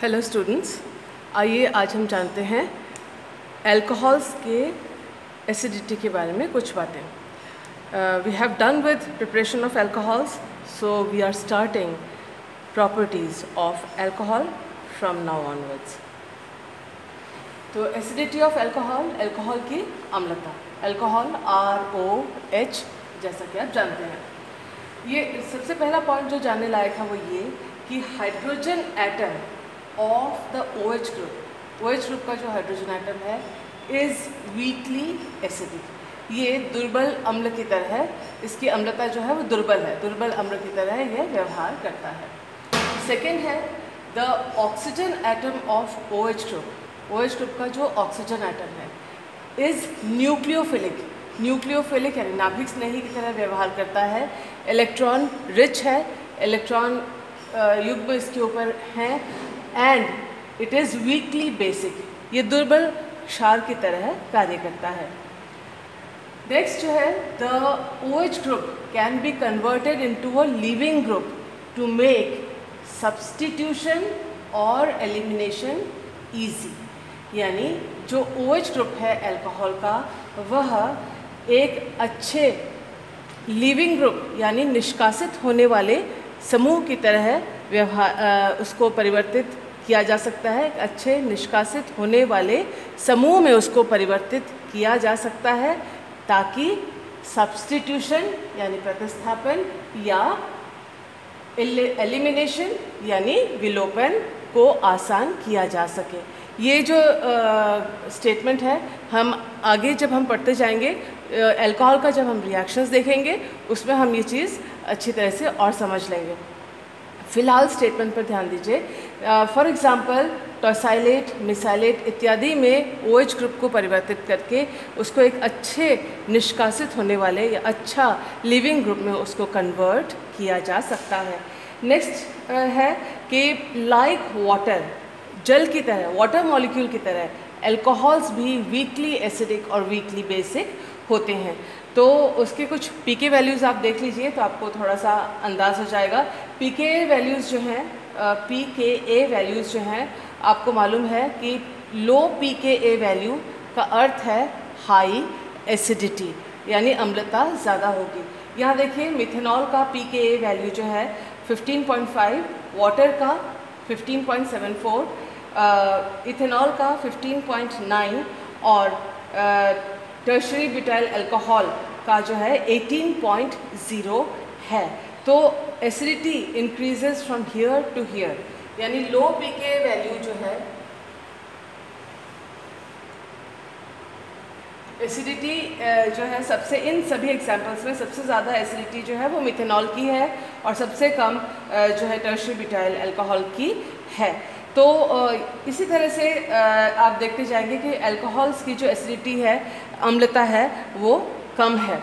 Hello students, आइए आज हम जानते हैं अल्कोहल्स के एसिडिटी के बारे में कुछ बातें। We have done with preparation of alcohols, so we are starting properties of alcohol from now onwards. तो एसिडिटी ऑफ अल्कोहल, अल्कोहल की अम्लता, अल्कोहल ROH जैसा कि आप जानते हैं। ये सबसे पहला पॉइंट जो जानने लायक है वो ये कि hydrogen atom of the OH group का जो हाइड्रोजन एटम है इज़ वीकली एसिडिक। ये दुर्बल अम्ल की तरह है, इसकी अम्लता जो है वो दुर्बल है, दुर्बल अम्ल की तरह ये व्यवहार करता है। सेकेंड है the oxygen atom of OH group का जो ऑक्सीजन एटम है इज़ न्यूक्लियोफिलिक। न्यूक्लियोफिलिक यानी नाभिक स्नेही की तरह व्यवहार करता है, इलेक्ट्रॉन रिच है, इलेक्ट्रॉन युग्म इसके ऊपर हैं and it is weekly basic. ये दुर्बल क्षार की तरह कार्य करता है। नेक्स्ट जो है the OH group can be converted into a leaving group to make substitution और एलिमिनेशन ईजी। यानी जो OH ग्रुप है अल्कोहल का वह एक अच्छे लिविंग ग्रुप यानी निष्कासित होने वाले समूह की तरह व्यवहार उसको परिवर्तित किया जा सकता है। एक अच्छे निष्कासित होने वाले समूह में उसको परिवर्तित किया जा सकता है ताकि सब्स्टिट्यूशन यानी प्रतिस्थापन या एलिमिनेशन यानी विलोपन को आसान किया जा सके। ये जो स्टेटमेंट है हम आगे जब हम पढ़ते जाएंगे, अल्कोहल का जब हम रिएक्शंस देखेंगे उसमें हम ये चीज़ अच्छी तरह से और समझ लेंगे। फ़िलहाल स्टेटमेंट पर ध्यान दीजिए। फॉर एग्ज़ाम्पल टॉसाइलेट, मिसाइलेट इत्यादि में OH ग्रुप को परिवर्तित करके उसको एक अच्छे निष्कासित होने वाले या अच्छा लिविंग ग्रुप में उसको कन्वर्ट किया जा सकता है। नेक्स्ट है कि लाइक वाटर, जल की तरह, वाटर मॉलिक्यूल की तरह अल्कोहल्स भी वीकली एसिडिक और वीकली बेसिक होते हैं। तो उसके कुछ पीके वैल्यूज़ आप देख लीजिए तो आपको थोड़ा सा अंदाज़ हो जाएगा। पीके वैल्यूज़ जो हैं, pKa वैल्यूज़ जो हैं, आपको मालूम है कि लो pKa वैल्यू का अर्थ है हाई एसिडिटी यानी अम्लता ज़्यादा होगी। यहाँ देखिए मिथेनॉल का pKa वैल्यू जो है 15.5, वाटर का 15.74, इथेनॉल का 15.9 और टर्शरी ब्यूटाइल अल्कोहल का जो है 18.0 है। तो acidity increases from here to here, यानी लो pKa वैल्यू जो है, एसिडिटी जो है सबसे इन सभी एग्जांपल्स में सबसे ज़्यादा एसिडिटी जो है वो मिथेनॉल की है और सबसे कम जो है टर्शरी ब्यूटाइल अल्कोहल की है। तो इसी तरह से आप देखते जाएंगे कि अल्कोहल्स की जो एसिडिटी है, अम्लता है, वो कम है।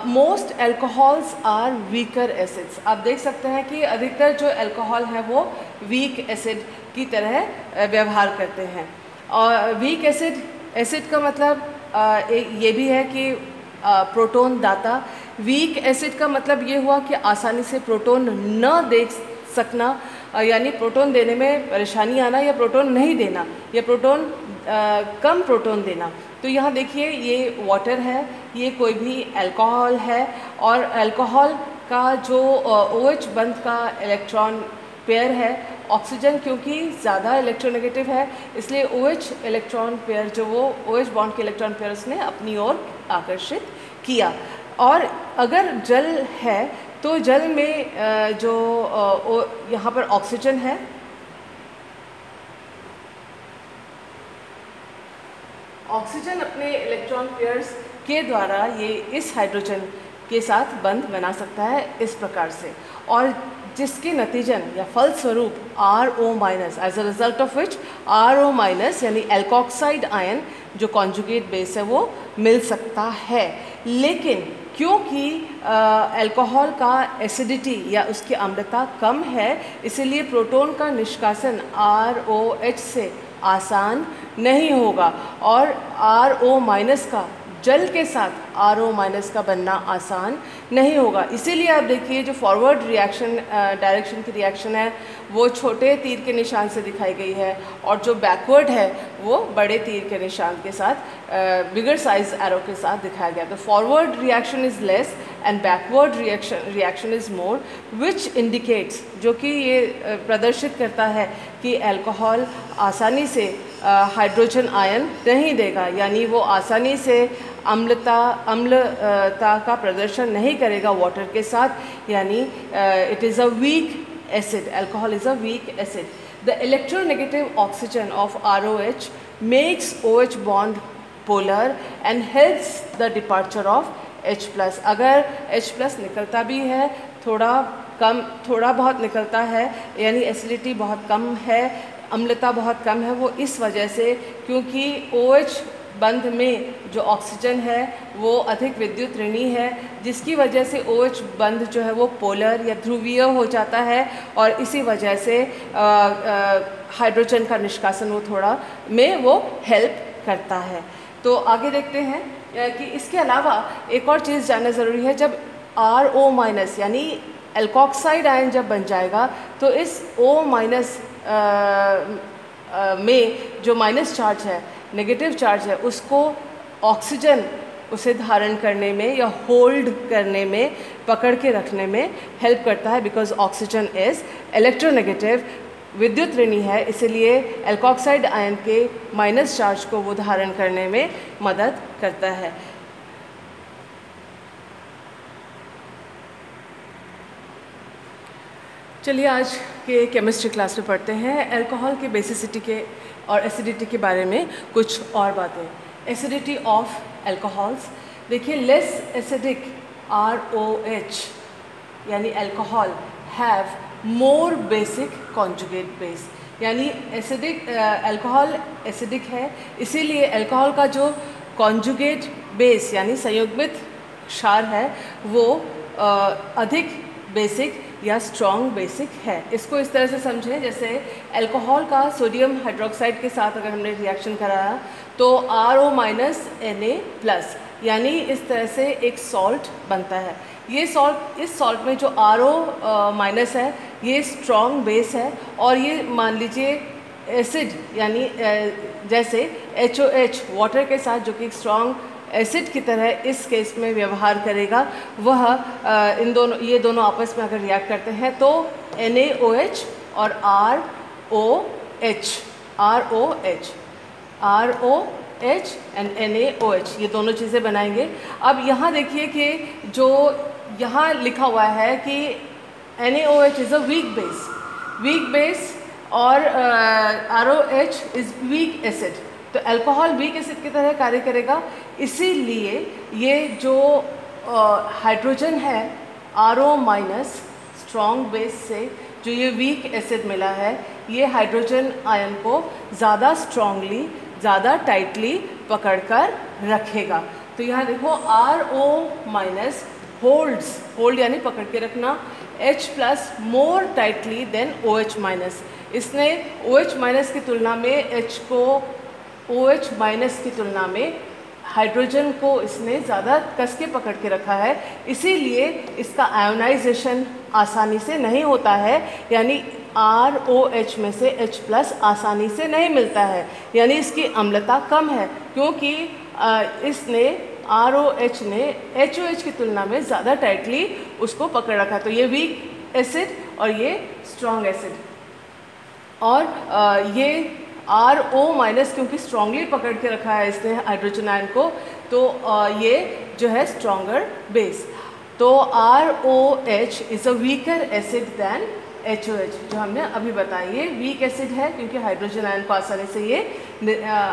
Most alcohols are weaker acids. आप देख सकते हैं कि अधिकतर जो अल्कोहल है वो वीक एसिड की तरह व्यवहार करते हैं। और वीक एसिड का मतलब ये भी है कि प्रोटॉन दाता। वीक एसिड का मतलब ये हुआ कि आसानी से प्रोटॉन न दे सकना, यानी प्रोटॉन देने में परेशानी आना या प्रोटॉन नहीं देना या प्रोटॉन कम प्रोटॉन देना। तो यहाँ देखिए ये वाटर है, ये कोई भी अल्कोहल है और अल्कोहल का जो OH बंध का इलेक्ट्रॉन पेयर है, ऑक्सीजन क्योंकि ज़्यादा इलेक्ट्रोनेगेटिव है इसलिए OH इलेक्ट्रॉन पेयर जो वो OH बॉन्ड के इलेक्ट्रॉन पेयर उसने अपनी ओर आकर्षित किया। और अगर जल है तो जल में जो यहाँ पर ऑक्सीजन है, ऑक्सीजन अपने इलेक्ट्रॉन पेयर्स के द्वारा ये इस हाइड्रोजन के साथ बंध बना सकता है इस प्रकार से, और जिसके नतीजन या फलस्वरूप RO- as a result of which RO- यानी एल्कोक्साइड आयन जो कॉन्जुगेट बेस है वो मिल सकता है। लेकिन क्योंकि अल्कोहल का एसिडिटी या उसकी अम्लता कम है इसलिए प्रोटॉन का निष्कासन ROH से आसान नहीं होगा और RO- का जल के साथ RO- का बनना आसान नहीं होगा। इसीलिए आप देखिए जो फॉरवर्ड रिएक्शन डायरेक्शन की रिएक्शन है वो छोटे तीर के निशान से दिखाई गई है, और जो बैकवर्ड है वो बड़े तीर के निशान के साथ बिगर साइज एरो के साथ दिखाया गया। तो forward reaction is less and backward reaction is more, which indicates, जो कि ये प्रदर्शित करता है कि अल्कोहल आसानी से हाइड्रोजन आयन नहीं देगा, यानी वो आसानी से अम्लता का प्रदर्शन नहीं करेगा वाटर के साथ, यानी it is a weak acid. Alcohol is a weak acid. The electronegative oxygen of ROH makes OH bond polar and helps the departure of H+. अगर H+ निकलता भी है, थोड़ा बहुत निकलता है, यानी एसिडिटी बहुत कम है, अम्लता बहुत कम है, वो इस वजह से क्योंकि OH बंध में जो ऑक्सीजन है वो अधिक विद्युत ऋणी है, जिसकी वजह से OH बंध जो है वो पोलर या ध्रुवीय हो जाता है, और इसी वजह से हाइड्रोजन का निष्कासन वो थोड़ा में वो हेल्प करता है। तो आगे देखते हैं कि इसके अलावा एक और चीज़ जानना ज़रूरी है। जब RO- यानी एल्कोक्साइड आयन जब बन जाएगा तो इस O- में जो माइनस चार्ज है, नेगेटिव चार्ज है, उसको ऑक्सीजन उसे धारण करने में या होल्ड करने में, पकड़ के रखने में हेल्प करता है, बिकॉज ऑक्सीजन इज़ इलेक्ट्रोनेगेटिव, विद्युत ऋणी है, इसलिए एल्कोक्साइड आयन के माइनस चार्ज को वो धारण करने में मदद करता है। चलिए आज के केमिस्ट्री क्लास में पढ़ते हैं अल्कोहल के बेसिसिटी के और एसिडिटी के बारे में कुछ और बातें। एसिडिटी ऑफ अल्कोहल्स, देखिए लेस एसिडिक ROH यानी alcohol have more basic conjugate base, यानी एसिडिक अल्कोहल एसिडिक है, इसीलिए अल्कोहल का जो कॉन्जुगेट बेस यानी संयुग्मित क्षार है वो अधिक बेसिक या स्ट्रॉन्ग बेसिक है। इसको इस तरह से समझें, जैसे अल्कोहल का सोडियम हाइड्रोक्साइड के साथ अगर हमने रिएक्शन कराया तो RO-Na+, यानी इस तरह से एक सॉल्ट बनता है। ये सॉल्ट, इस सॉल्ट में जो RO- है ये स्ट्रॉन्ग बेस है, और ये मान लीजिए एसिड यानी जैसे HOH वाटर के साथ जो कि स्ट्रॉन्ग एसिड की तरह इस केस में व्यवहार करेगा, वह ये दोनों आपस में अगर रिएक्ट करते हैं तो NaOH और ROH एंड NaOH ये दोनों चीज़ें बनाएंगे। अब यहाँ देखिए कि जो यहाँ लिखा हुआ है कि NaOH is a weak base और ROH इज़ वीक एसिड, तो अल्कोहल वीक एसिड की तरह कार्य करेगा, इसीलिए ये जो हाइड्रोजन है RO- स्ट्रॉन्ग बेस से जो ये वीक एसिड मिला है, ये हाइड्रोजन आयन को ज़्यादा स्ट्रॉन्गली, ज़्यादा टाइटली पकड़कर रखेगा। तो यहाँ देखो RO- होल्ड यानी पकड़ के रखना, H+ मोर टाइटली देन OH-, इसने OH- की तुलना में H को OH- की तुलना में हाइड्रोजन को इसने ज़्यादा कस के पकड़ के रखा है, इसीलिए इसका आयोनाइजेशन आसानी से नहीं होता है, यानी ROH में से H+ आसानी से नहीं मिलता है, यानी इसकी अम्लता कम है, क्योंकि इसने ROH ने HOH की तुलना में ज़्यादा टाइटली उसको पकड़ रखा। तो ये वीक एसिड और ये स्ट्रॉन्ग एसिड, और ये RO- क्योंकि स्ट्रांगली पकड़ के रखा है इसने हाइड्रोजन आयन को, तो ये जो है स्ट्रॉन्गर बेस। तो ROH is a weaker acid than HOH, जो हमने अभी बताया ये वीक एसिड है क्योंकि हाइड्रोजन आयन को आसानी से ये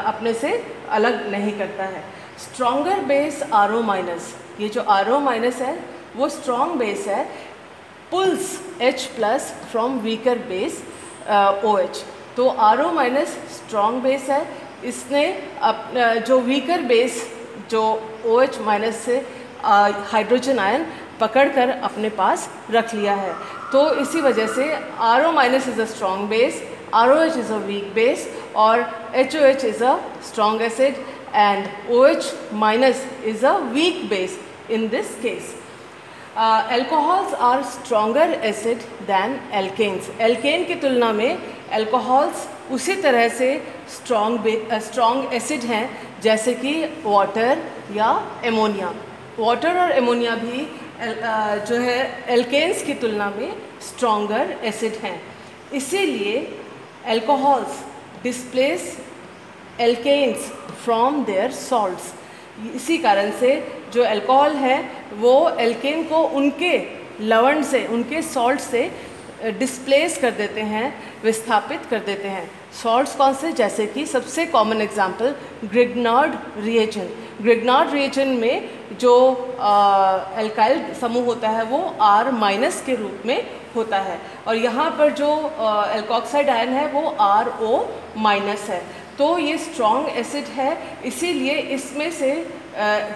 अपने से अलग नहीं करता है। स्ट्रॉन्गर बेस RO-, ये जो RO- है वो स्ट्रॉन्ग बेस है, pulls H+ from weaker base OH। तो RO- स्ट्रॉन्ग बेस है, इसने जो वीकर बेस जो OH- से हाइड्रोजन आयन पकड़कर अपने पास रख लिया है। तो इसी वजह से RO- is a strong base, ROH is a weak base और HOH is a strong acid and OH minus is a weak base in this case. Alcohols are stronger acid than alkanes. Alkane की तुलना में alcohols उसी तरह से strong acid हैं जैसे कि वाटर या एमोनिया. वाटर और एमोनिया भी जो है एल्केन्स की तुलना में स्ट्रॉन्गर एसिड हैं. इसीलिए alcohols displace alkanes from their salts. इसी कारण से जो अल्कोहल है वो एल्केन को उनके लवण से, उनके सॉल्ट से डिस्प्लेस कर देते हैं, विस्थापित कर देते हैं. सॉल्ट्स कौन से? जैसे कि सबसे common example Grignard reagent. Grignard reagent में जो एल्काइल समूह होता है वो R माइनस के रूप में होता है और यहाँ पर जो एल्कोक्साइड आयन है वो RO माइनस है. तो ये स्ट्रॉन्ग एसिड है, इसीलिए इसमें से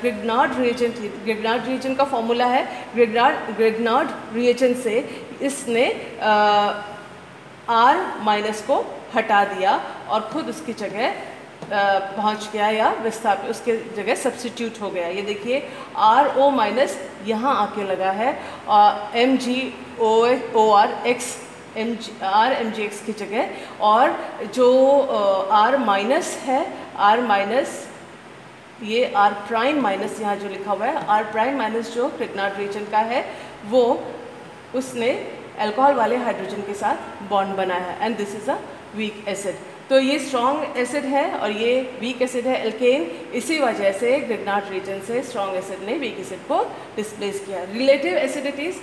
ग्रिग्नार्ड रिएजेंट का फॉर्मूला है ग्रिग्नार्ड रिएजेंट से इसने R माइनस को हटा दिया और खुद उसकी जगह पहुंच गया या विस्थापित उसके जगह सब्स्टिट्यूट हो गया. ये देखिए RO माइनस यहाँ आके लगा है MgOR x RMgx की जगह, और जो R माइनस है, R माइनस ये R प्राइम माइनस यहाँ जो लिखा हुआ है R प्राइम माइनस जो ग्रिग्नार्ड रिएजेंट का है वो उसने अल्कोहल वाले हाइड्रोजन के साथ बॉन्ड बनाया है and this is a weak acid. तो ये स्ट्रॉन्ग एसिड है और ये वीक एसिड है एल्केन. इसी वजह से ग्रिग्नार्ड रिएजेंट से स्ट्रॉन्ग एसिड ने वीक एसिड को डिस्प्लेस किया. रिलेटिव एसिडिटीज़,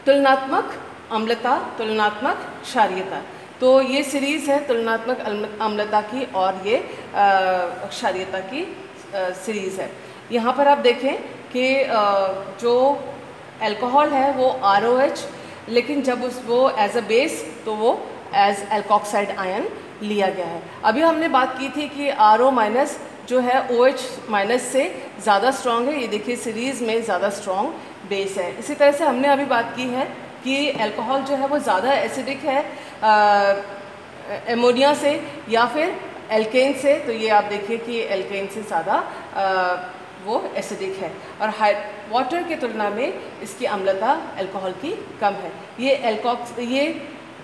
तुलनात्मक अम्लता, तुलनात्मक क्षारीयता. तो ये सीरीज़ है तुलनात्मक अम्लता की और ये क्षारीयता की सीरीज़ है. यहाँ पर आप देखें कि जो अल्कोहल है वो ROH, लेकिन जब वो एज अ बेस तो वो एज एल्कोक्साइड आयन लिया गया है. अभी हमने बात की थी कि RO माइनस जो है OH माइनस से ज़्यादा स्ट्रॉन्ग है. ये देखिए सीरीज़ में ज़्यादा स्ट्रॉन्ग बेस है. इसी तरह से हमने अभी बात की है कि अल्कोहल जो है वो ज़्यादा एसिडिक है एमोनिया से या फिर एल्केन से. तो ये आप देखिए कि एल्केन से ज़्यादा वो एसिडिक है और वाटर की तुलना में इसकी अम्लता अल्कोहल की कम है. ये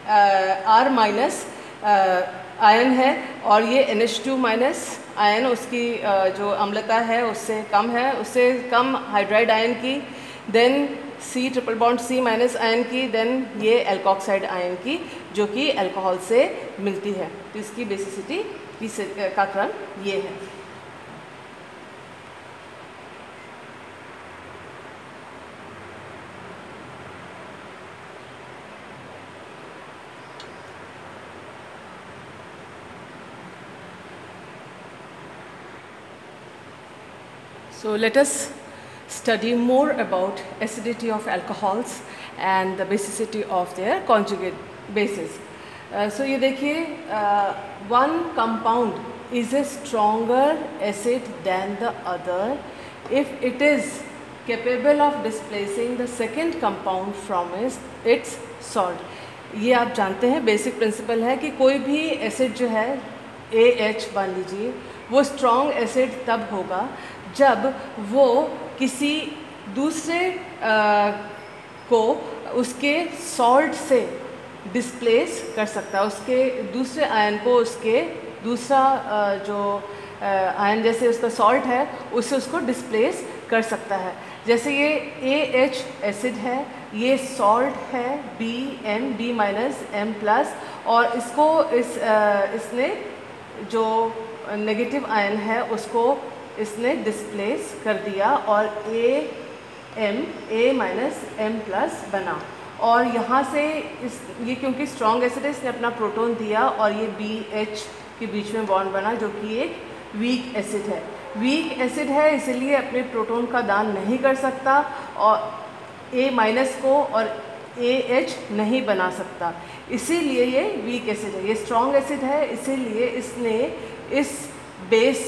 R माइनस आयन है और ये NH2 माइनस आयन उसकी जो अम्लता है उससे कम है, उससे कम हाइड्राइड आयन की, than C triple bond C minus ion की, देन ये एल्कोक्साइड आयन की जो कि अल्कोहल से मिलती है. तो इसकी बेसिसिटी का क्रम ये है. So let us study more about acidity of alcohols and the basicity of their conjugate bases. So ये देखिए one compound is a stronger acid than the other if it is capable of displacing the second compound from its salt. ये आप जानते हैं basic principle है कि कोई भी एसिड जो है AH मान लीजिए वो स्ट्रॉन्ग एसिड तब होगा जब वो किसी दूसरे को उसके सॉल्ट से डिस्प्लेस कर सकता है, उसके दूसरे आयन को उसके दूसरा जो आयन जैसे उसका सॉल्ट है उससे उसको डिस्प्लेस कर सकता है. जैसे ये AH एसिड है, ये सॉल्ट है B माइनस M प्लस, और इसको इसने जो नेगेटिव आयन है उसको इसने डिस्प्लेस कर दिया और A माइनस M प्लस बना. और यहाँ से ये क्योंकि स्ट्रॉन्ग एसिड है इसने अपना प्रोटॉन दिया और ये BH के बीच में बॉन्ड बना जो कि एक वीक एसिड है. वीक एसिड है इसलिए अपने प्रोटॉन का दान नहीं कर सकता और A माइनस को और AH नहीं बना सकता, इसीलिए ये वीक एसिड है. ये स्ट्रॉन्ग एसिड है इसीलिए इसने इस बेस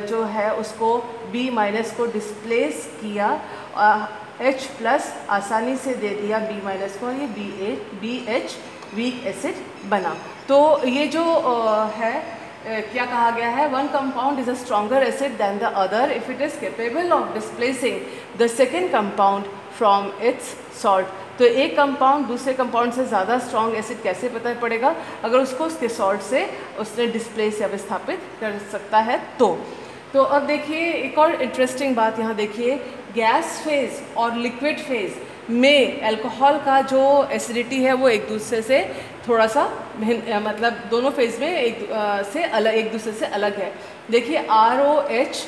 जो है उसको B माइनस को डिस्प्लेस किया, H प्लस आसानी से दे दिया B माइनस को, ये BH वीक एसिड बना. तो ये जो है क्या कहा गया है, one compound is a stronger acid than the other if it is capable of displacing the second compound from its salt. तो एक कंपाउंड दूसरे कंपाउंड से ज़्यादा स्ट्रॉन्ग एसिड कैसे पता पड़ेगा, अगर उसको उसके सॉल्ट से उसने डिस्प्लेस या विस्थापित कर सकता है तो अब देखिए एक और इंटरेस्टिंग बात यहाँ देखिए, गैस फेज और लिक्विड फेज में अल्कोहल का जो एसिडिटी है वो एक दूसरे से थोड़ा सा भिन्न, मतलब दोनों फेज में एक दूसरे से अलग है। देखिए ROH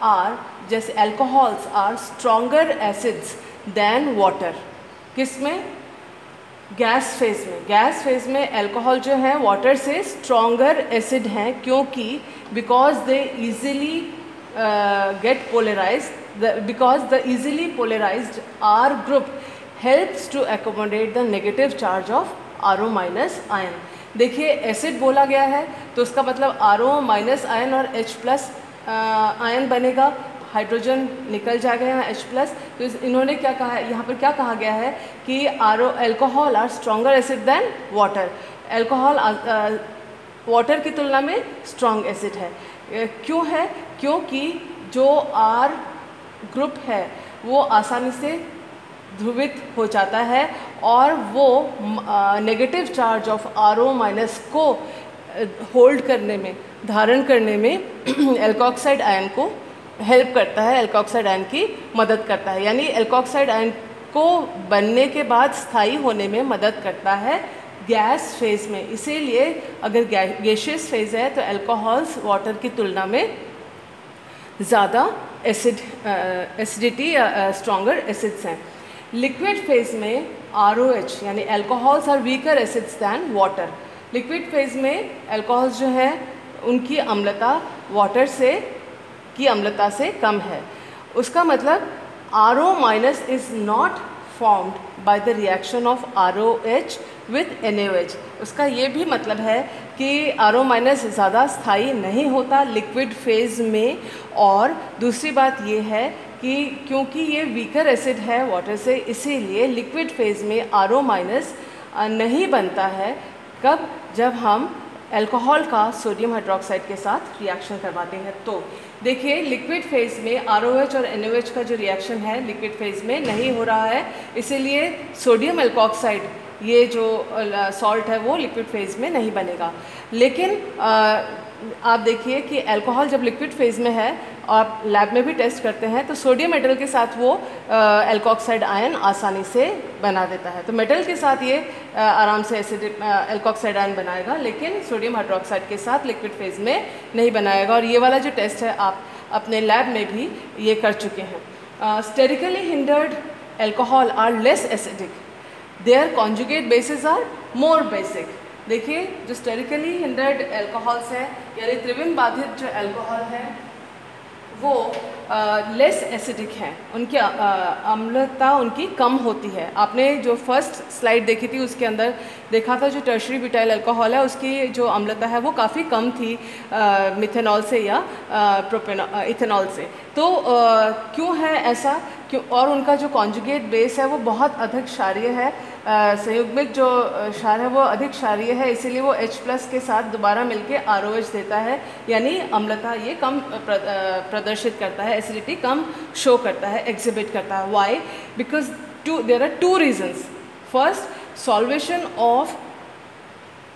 आर जैसे alcohols are stronger acids than water. किस में? गैस फेज में। गैस फेज में अल्कोहल जो है वाटर से स्ट्रॉन्गर एसिड हैं, क्योंकि because they easily get polarised, because the easily polarized R group helps to accommodate the negative charge of RO minus ion। देखिए एसिड बोला गया है तो उसका मतलब RO माइनस आयन और H प्लस आयन बनेगा, हाइड्रोजन निकल जाएगा यहाँ H प्लस। तो इन्होंने क्या कहा है, यहाँ पर क्या कहा गया है कि alcohol are stronger acid than water. Alcohol water की तुलना में स्ट्रॉन्ग एसिड है। क्यों है? क्योंकि जो R ग्रुप है वो आसानी से ध्रुवित हो जाता है और वो negative charge of RO minus को होल्ड करने में, धारण करने में एल्कोक्साइड आयन को हेल्प करता है, एल्कोक्साइड आयन की मदद करता है। यानी एल्कोक्साइड आयन को बनने के बाद स्थायी होने में मदद करता है गैस फेज में। इसीलिए अगर गैशियस फेज है तो अल्कोहल्स वाटर की तुलना में ज़्यादा एसिडिटी स्ट्रॉन्गर एसिड्स हैं। लिक्विड फेज में ROH यानी alcohols are weaker acids than water. Liquid phase में अल्कोहल्स जो हैं उनकी अम्लता वाटर से की अम्लता से कम है। उसका मतलब RO minus is not formed by the reaction of ROH with NaOH। उसका ये भी मतलब है कि RO माइनस ज़्यादा स्थायी नहीं होता लिक्विड फेज में। और दूसरी बात ये है कि क्योंकि ये वीकर एसिड है वाटर से, इसीलिए लिक्विड फेज में RO माइनस नहीं बनता है। कब? जब हम अल्कोहल का सोडियम हाइड्रोक्साइड के साथ रिएक्शन करवाते हैं। तो देखिए लिक्विड फेज में ROH और NaOH का जो रिएक्शन है लिक्विड फेज में नहीं हो रहा है, इसीलिए सोडियम अल्कोक्साइड ये जो सॉल्ट है वो लिक्विड फेज में नहीं बनेगा। लेकिन आप देखिए कि अल्कोहल जब लिक्विड फेज में है, आप लैब में भी टेस्ट करते हैं तो सोडियम मेटल के साथ वो अल्कोक्साइड आयन आसानी से बना देता है। तो मेटल के साथ ये आराम से एसिडिक अल्कोक्साइड आयन बनाएगा, लेकिन सोडियम हाइड्रोक्साइड के साथ लिक्विड फेज में नहीं बनाएगा। और ये वाला जो टेस्ट है आप अपने लैब में भी ये कर चुके हैं। Sterically hindered alcohol are less acidic, their conjugate bases are more basic. देखिए जो स्टेरिकली हिंडर्ड अल्कोहल्स है यानी त्रिविम बाधित जो अल्कोहल है वो लेस एसिडिक हैं, उनकी अम्लता उनकी कम होती है। आपने जो फर्स्ट स्लाइड देखी थी उसके अंदर देखा था जो टर्शरी ब्यूटाइल अल्कोहल है उसकी जो अम्लता है वो काफ़ी कम थी मिथेनॉल से या इथेनॉल से। तो क्यों है ऐसा? क्यों? और उनका जो कॉन्जुगेट बेस है वो बहुत अधिक क्षारीय है, संयुग्मिक जो क्षार है वो अधिक क्षारीय है, इसीलिए वो H प्लस के साथ दोबारा मिलके ROH देता है, यानी अम्लता ये कम प्रदर्शित करता है, एसिडिटी कम शो करता है, एग्जिबिट करता है। Why? Because there are two reasons. First, solvation of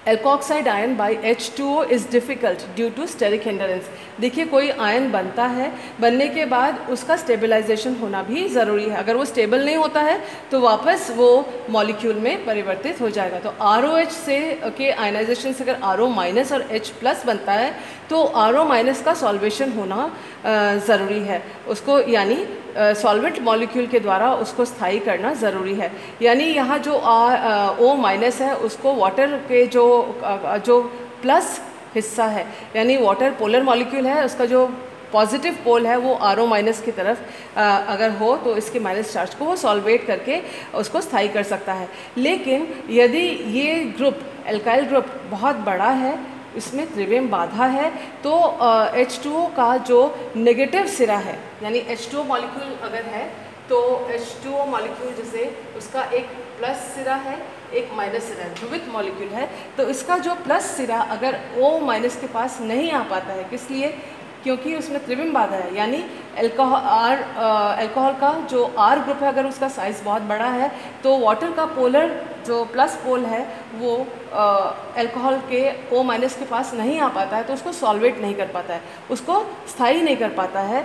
alkoxide ion by H2O is difficult due to steric hindrance. देखिए कोई आयन बनता है, बनने के बाद उसका स्टेबलाइजेशन होना भी ज़रूरी है। अगर वो स्टेबल नहीं होता है तो वापस वो मॉलिक्यूल में परिवर्तित हो जाएगा। तो ROH से के आयनाइजेशन से अगर RO माइनस और H प्लस बनता है तो RO माइनस का सॉल्वेशन होना ज़रूरी है, उसको यानी सॉल्वेंट मॉलिक्यूल के द्वारा उसको स्थायी करना ज़रूरी है। यानी यहाँ जो O माइनस है उसको वाटर के जो प्लस हिस्सा है, यानी वाटर पोलर मॉलिक्यूल है, उसका जो पॉजिटिव पोल है वो RO माइनस की तरफ अगर हो तो इसके माइनस चार्ज को वो सॉल्वेट करके उसको स्थायी कर सकता है। लेकिन यदि ये ग्रुप एल्काइल ग्रुप बहुत बड़ा है, इसमें त्रिविम बाधा है, तो H2O का जो नेगेटिव सिरा है, यानी H2O मॉलिक्यूल अगर है तो H2O मॉलिक्यूल जैसे उसका एक प्लस सिरा है एक माइनस सिरा ध्रुवित मॉलिक्यूल है, तो इसका जो प्लस सिरा अगर O माइनस के पास नहीं आ पाता है, किस लिए? क्योंकि उसमें त्रिविम बाधा है, यानी अल्कोहल का जो R ग्रुप है अगर उसका साइज़ बहुत बड़ा है तो वाटर का पोलर जो प्लस पोल है वो अल्कोहल के O माइनस के पास नहीं आ पाता है, तो उसको सॉल्वेट नहीं कर पाता है, उसको स्थायी नहीं कर पाता है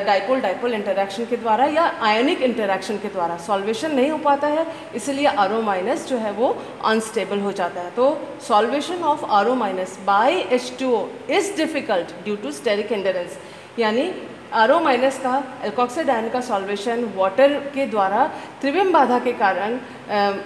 डाइपोल डाइपोल इंटरैक्शन के द्वारा या आयोनिक इंटरैक्शन के द्वारा सॉल्वेशन नहीं हो पाता है, इसलिए RO माइनस जो है वो अनस्टेबल हो जाता है। तो solvation of RO minus by H2O is difficult due to steric hindrance, यानी RO माइनस का एल्कोक्साइड आयन का सॉल्वेशन वाटर के द्वारा त्रिविम बाधा के कारण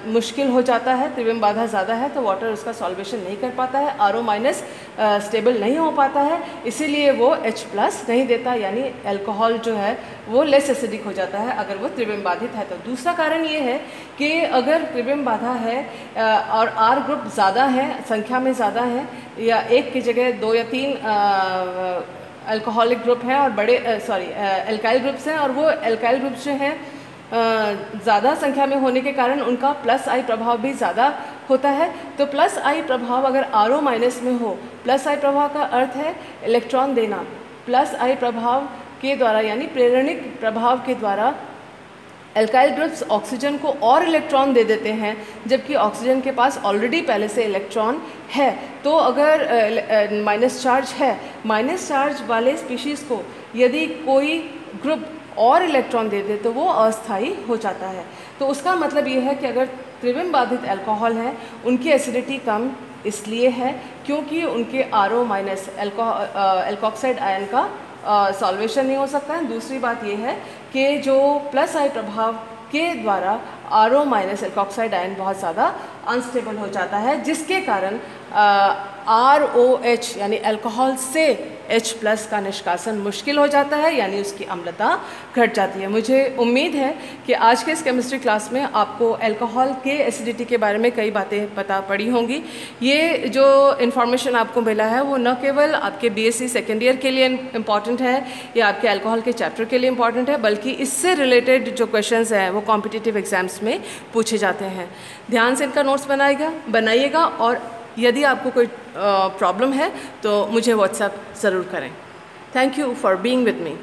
मुश्किल हो जाता है। त्रिविम बाधा ज़्यादा है तो वाटर उसका सॉल्वेशन नहीं कर पाता है, RO माइनस स्टेबल नहीं हो पाता है, इसीलिए वो H प्लस नहीं देता, यानी अल्कोहल जो है वो लेस एसिडिक हो जाता है अगर वो त्रिविम बाधित है। तो दूसरा कारण ये है कि अगर त्रिविम बाधा है और R ग्रुप ज़्यादा है, संख्या में ज़्यादा है, या एक की जगह 2 या 3 अल्कोहलिक ग्रुप हैं और बड़े एल्काइल ग्रुप्स हैं, और वो एल्काइल ग्रुप्स जो हैं ज़्यादा संख्या में होने के कारण उनका प्लस आई प्रभाव भी ज़्यादा होता है। तो प्लस आई प्रभाव अगर RO माइनस में हो, प्लस आई प्रभाव का अर्थ है इलेक्ट्रॉन देना, प्लस आई प्रभाव के द्वारा यानी प्रेरणिक प्रभाव के द्वारा एल्काइल ग्रुप्स ऑक्सीजन को और इलेक्ट्रॉन दे देते हैं, जबकि ऑक्सीजन के पास ऑलरेडी पहले से इलेक्ट्रॉन है। तो अगर माइनस चार्ज है, माइनस चार्ज वाले स्पीशीज़ को यदि कोई ग्रुप और इलेक्ट्रॉन दे दे तो वो अस्थायी हो जाता है। तो उसका मतलब ये है कि अगर त्रिविम बाधित अल्कोहल हैं उनकी एसिडिटी कम इसलिए है क्योंकि उनके RO माइनस एल्कोक्साइड आयन का सॉल्वेशन नहीं हो सकता है। दूसरी बात यह है कि जो प्लस आई प्रभाव के द्वारा RO माइनस एल्कोक्साइड आयन बहुत ज़्यादा अनस्टेबल हो जाता है, जिसके कारण ROH यानी अल्कोहल से H प्लस का निष्कासन मुश्किल हो जाता है, यानी उसकी अम्लता घट जाती है। मुझे उम्मीद है कि आज के इस केमिस्ट्री क्लास में आपको अल्कोहल के एसिडिटी के बारे में कई बातें पता पड़ी होंगी। ये जो इन्फॉर्मेशन आपको मिला है वो न केवल आपके BSc सेकेंड ईयर के लिए इम्पॉर्टेंट है या आपके अल्कोहल के चैप्टर के लिए इम्पॉर्टेंट है, बल्कि इससे रिलेटेड जो क्वेश्चंस हैं वो कॉम्पिटिटिव एग्जाम्स में पूछे जाते हैं। ध्यान से इनका नोट्स बनाइएगा और यदि आपको कोई प्रॉब्लम है तो मुझे व्हाट्सएप ज़रूर करें। Thank you for being with me.